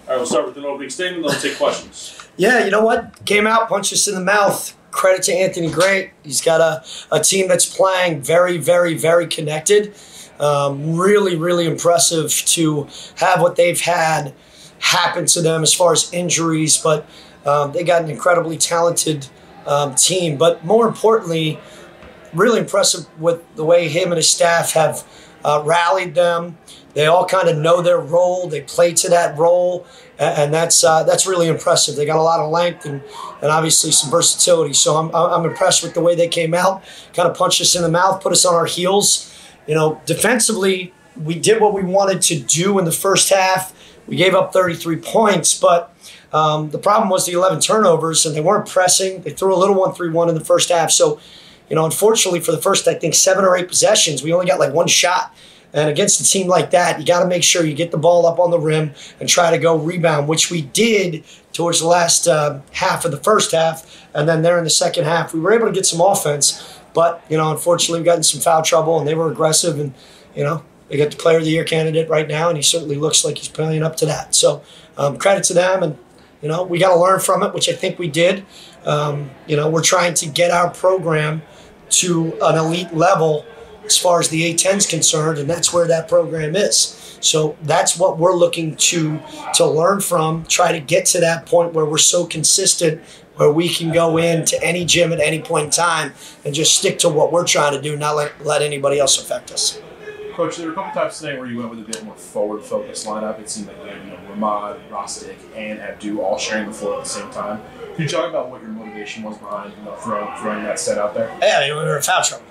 All right, we'll start with an opening statement, then we'll take questions. Yeah, you know what? Came out, punched us in the mouth. Credit to Anthony Great. He's got a team that's playing very, very, very connected. Really, really impressive to have what they've had happen to them as far as injuries, but they got an incredibly talented team. But more importantly, really impressive with the way him and his staff have rallied them. They all kind of know their role. They play to that role, and that's really impressive. They got a lot of length and obviously some versatility. So I'm impressed with the way they came out, kind of punched us in the mouth, put us on our heels. You know, defensively, we did what we wanted to do in the first half. We gave up 33 points, but the problem was the 11 turnovers, and they weren't pressing. They threw a little 1-3-1 in the first half. So, you know, unfortunately, for the first, I think, 7 or 8 possessions, we only got like one shot. And against a team like that, you got to make sure you get the ball up on the rim and try to go rebound, which we did towards the last half of the first half. And then there in the second half, we were able to get some offense. But, you know, unfortunately, we got in some foul trouble, and they were aggressive. And, you know, they got the Player of the Year candidate right now, and he certainly looks like he's playing up to that. So credit to them. And, you know, we got to learn from it, which I think we did. You know, we're trying to get our program to an elite level as far as the A-10 is concerned, and that's where that program is. So that's what we're looking to learn from, try to get to that point where we're so consistent, where we can go into any gym at any point in time and just stick to what we're trying to do, not let anybody else affect us. Coach, there were a couple times today where you went with a bit more forward-focused lineup. It seemed like you had Ramad, Rostic, and Abdu all sharing the floor at the same time. Can you talk about what your motivation was behind throwing that set out there? Yeah, I mean, we were in foul trouble.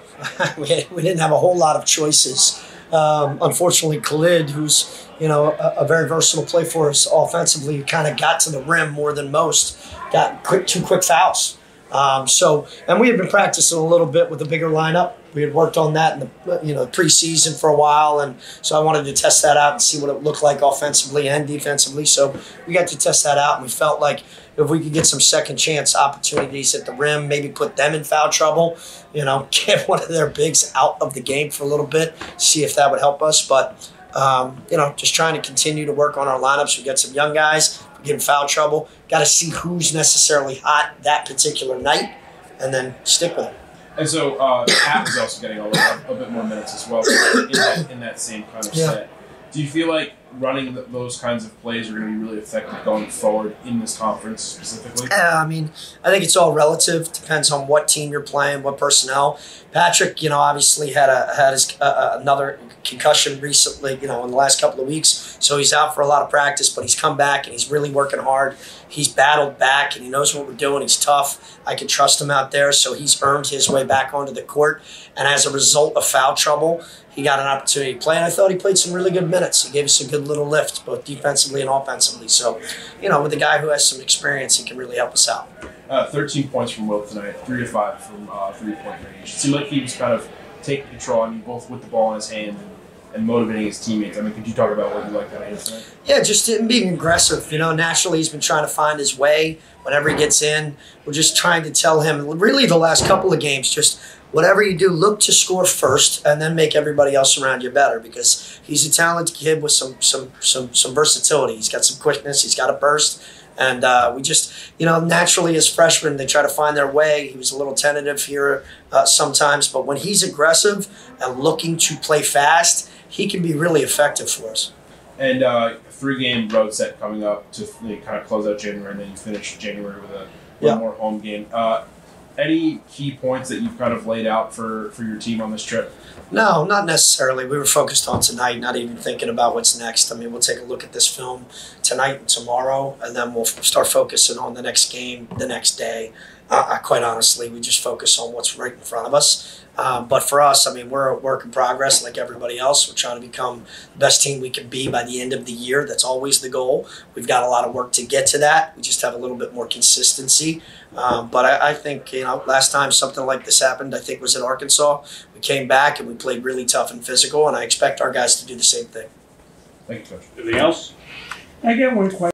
we didn't have a whole lot of choices. Unfortunately, Khalid, who's a very versatile play for us offensively, kind of got to the rim more than most. Got two quick fouls. And we had been practicing a little bit with a bigger lineup. We had worked on that in the preseason for a while, and so I wanted to test that out and see what it looked like offensively and defensively. So we got to test that out, and we felt like if we could get some second chance opportunities at the rim, maybe put them in foul trouble, get one of their bigs out of the game for a little bit, see if that would help us. But just trying to continue to work on our lineups. We got some young guys. We get in foul trouble. Got to see who's necessarily hot that particular night, and then stick with it. And so Pat was also getting a bit more minutes as well in that same kind of set. Do you feel like running those kinds of plays are going to be really effective going forward in this conference specifically? I mean, I think it's all relative. Depends on what team you're playing, what personnel. Patrick, obviously had another concussion recently, in the last couple of weeks. So he's out for a lot of practice, but he's come back and he's really working hard. He's battled back and he knows what we're doing. He's tough. I can trust him out there. So he's earned his way back onto the court. And as a result of foul trouble, he got an opportunity to play, and I thought he played some really good minutes. He gave us a good little lift, both defensively and offensively. So, with a guy who has some experience, he can really help us out. 13 points from Will tonight, 3 of 5 from three-point range. It seemed like he was kind of taking control, both with the ball in his hand and motivating his teammates. Could you talk about what you liked out of him tonight? Yeah, just him being aggressive. Naturally, he's been trying to find his way whenever he gets in. We're just trying to tell him, really the last couple of games, just whatever you do, look to score first and then make everybody else around you better, because he's a talented kid with some versatility. He's got some quickness. He's got a burst. And we just, naturally as freshmen, they try to find their way. He was a little tentative here sometimes, but when he's aggressive and looking to play fast, he can be really effective for us. And a 3-game road set coming up to kind of close out January, and then you finish January with one more home game. Any key points that you've kind of laid out for your team on this trip? No, not necessarily. We were focused on tonight, not even thinking about what's next. We'll take a look at this film tonight and tomorrow, and then we'll start focusing on the next game the next day. Quite honestly, we just focus on what's right in front of us. But for us, we're a work in progress like everybody else. We're trying to become the best team we can be by the end of the year. That's always the goal. We've got a lot of work to get to that. We just have a little bit more consistency. But I think, last time something like this happened, I think was in Arkansas. We came back and we played really tough and physical, and I expect our guys to do the same thing. Thank you, Coach. Anything else? I get one question.